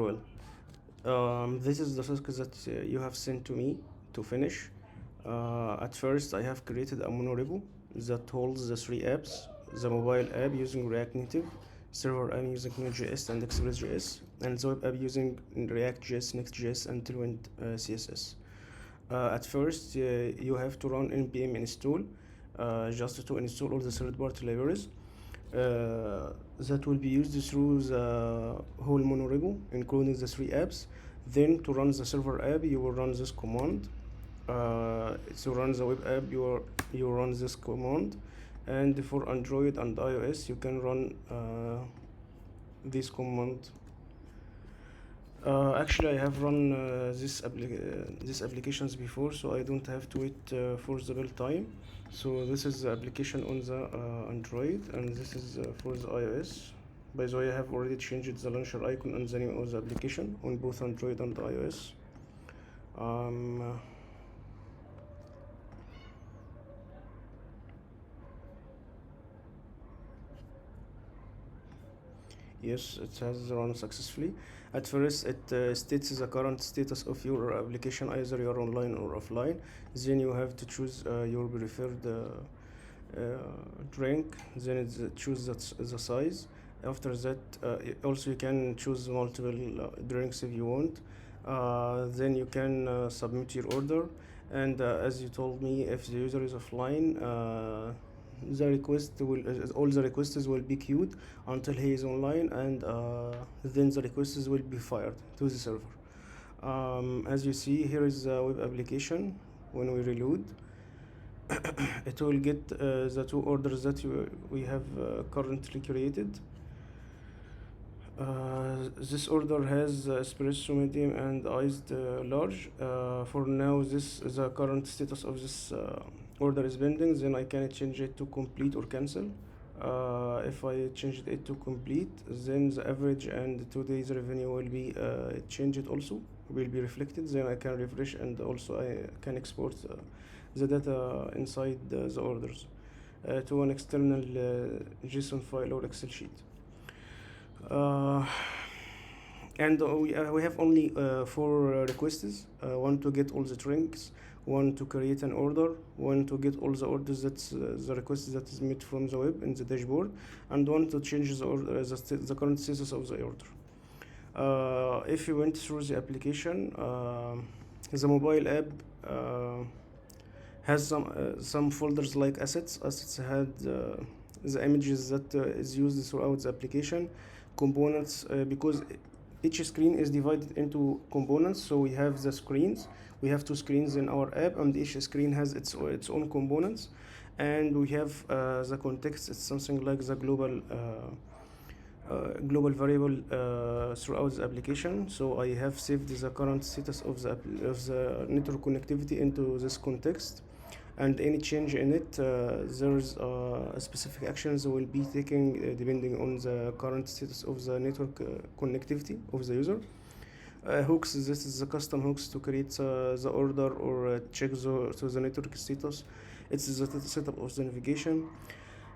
Well, this is the task that you have sent to me to finish. At first, I have created a monorepo that holds the three apps: the mobile app using React Native, server app using Node.js and Express.js, and the web app using React.js, Next.js, and Tailwind CSS. At first, you have to run npm install just to install all the third-party libraries that will be used through the whole monorepo, including the three apps. Then to run the server app, you will run this command. To run the web app, you run this command. And for Android and iOS, you can run this command. Actually, I have run these applications before, so I don't have to wait for the build time. So this is the application on the Android, and this is for the iOS. By the way, I have already changed the launcher icon and the name of the application on both Android and iOS. Um, Yes, it has run successfully. At first, it states the current status of your application, either you're online or offline. Then you have to choose your preferred drink. Then choose the size. After that, also you can choose multiple drinks if you want. Then you can submit your order. And as you told me, if the user is offline, the request will all the requests will be queued until he is online, and then the requests will be fired to the server. As you see, here is the web application. When we reload, it will get the two orders that we have currently created. This order has espresso medium and iced large. For now, this is the current status of this order is pending. Then I can change it to complete or cancel. If I changed it to complete, then the average and 2 days revenue will be changed also, will be reflected. Then I can refresh, and also I can export the data inside the orders to an external JSON file or Excel sheet. Uh, and we have only four requests: one to get all the drinks, one to create an order, one to get all the orders, that's the request that is made from the web in the dashboard, and one to change the order, the current status of the order. If you went through the application, the mobile app has some folders like assets. Assets had the images that is used throughout the application. Components, because each screen is divided into components, so we have the screens. We have two screens in our app, and each screen has its own components. And we have the context. It's something like the global variable throughout the application. So I have saved the current status of the network connectivity into this context, and any change in it, there's specific actions will be taken depending on the current status of the network connectivity of the user. Hooks, this is the custom hooks to create the order or check the network status. It's the setup of the navigation.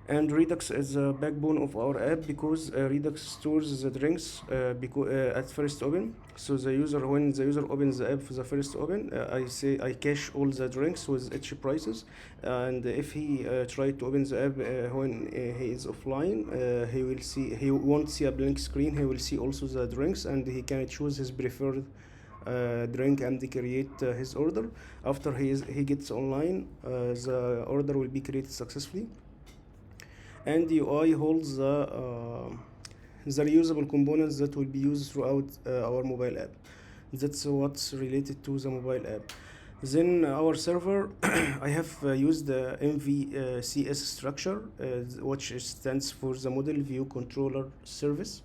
And Redux is the backbone of our app, because Redux stores the drinks at first open. So when the user opens the app for the first open, I cache all the drinks with each prices, and if he try to open the app when he is offline, he won't see a blank screen. He will see also the drinks, and he can choose his preferred drink and create his order. After he gets online, the order will be created successfully. And the UI holds the reusable components that will be used throughout our mobile app. That's what's related to the mobile app. Then our server, I have used the MVCS structure, which stands for the Model View Controller Service.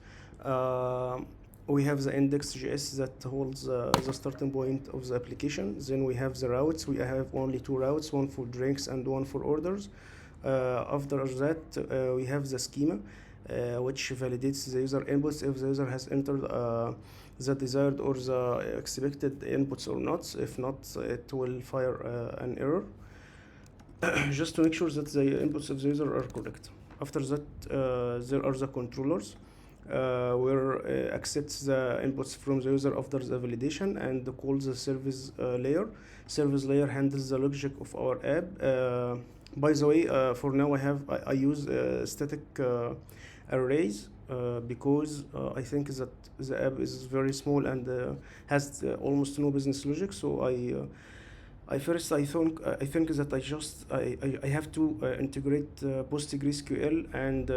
We have the index.js that holds the starting point of the application. Then we have the routes. We have only two routes, one for drinks and one for orders. After that, we have the schema, which validates the user inputs if the user has entered the desired or the expected inputs or not. If not, it will fire an error just to make sure that the inputs of the user are correct. After that, there are the controllers. where accepts the inputs from the user after the validation and calls the service layer. Service layer handles the logic of our app. By the way, for now I use static arrays because I think that the app is very small and has almost no business logic. So I think that I have to integrate PostgreSQL and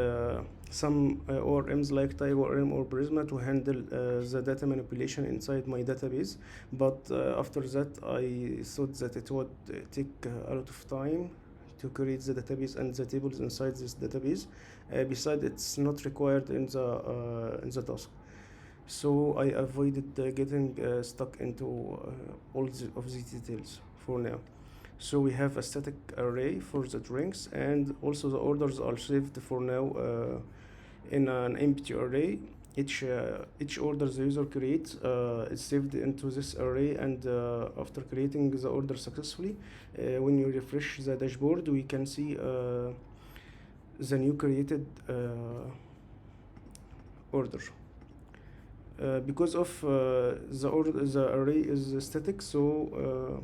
some ORMs like TigerORM or Prisma to handle the data manipulation inside my database. But after that, I thought that it would take a lot of time to create the database and the tables inside this database. Besides, it's not required in the task. So I avoided getting stuck into all of the details for now. So we have a static array for the drinks, and also the orders are saved for now in an empty array. Each order the user creates is saved into this array, and after creating the order successfully, when you refresh the dashboard, we can see the new created order. Because of the array is static, so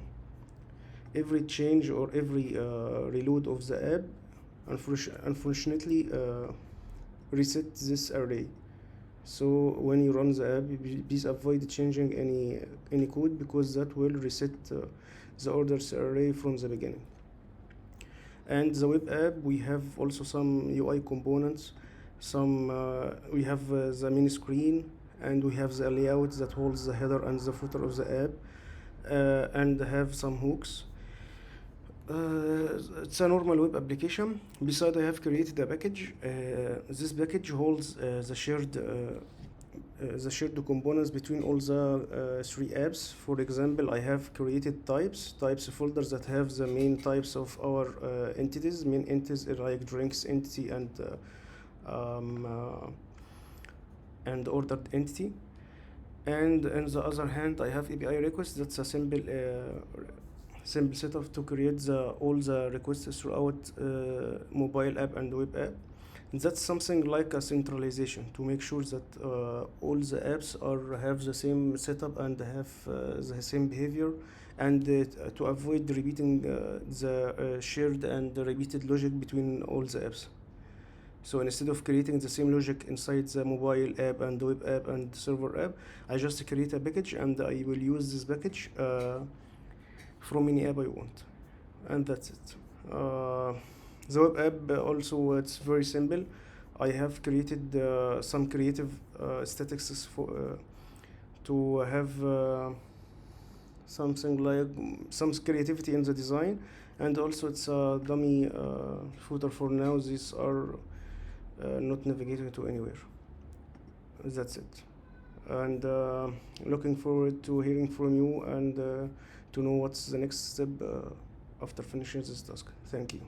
every change or every reload of the app unfortunately reset this array. So when you run the app, please avoid changing any code, because that will reset the orders array from the beginning. And the web app, we have also some UI components. We have the main screen, and we have the layout that holds the header and the footer of the app, and have some hooks. It's a normal web application. Besides, I have created a package. This package holds the shared components between all the three apps. For example, I have created types folders that have the main types of our entities. Main entities are like drinks entity and ordered entity. And on the other hand, I have API requests. That's a simple setup to create all the requests throughout mobile app and web app. And that's something like a centralization to make sure that all the apps have the same setup and have the same behavior, and to avoid repeating the shared and repeated logic between all the apps. So instead of creating the same logic inside the mobile app and web app and server app, I just create a package, and I will use this package from any app I want, and that's it. The web app also, it's very simple. I have created some creative statistics to have something like some creativity in the design, and also it's a dummy footer for now. These are not navigating to anywhere. That's it. And looking forward to hearing from you and to know what's the next step after finishing this task. Thank you.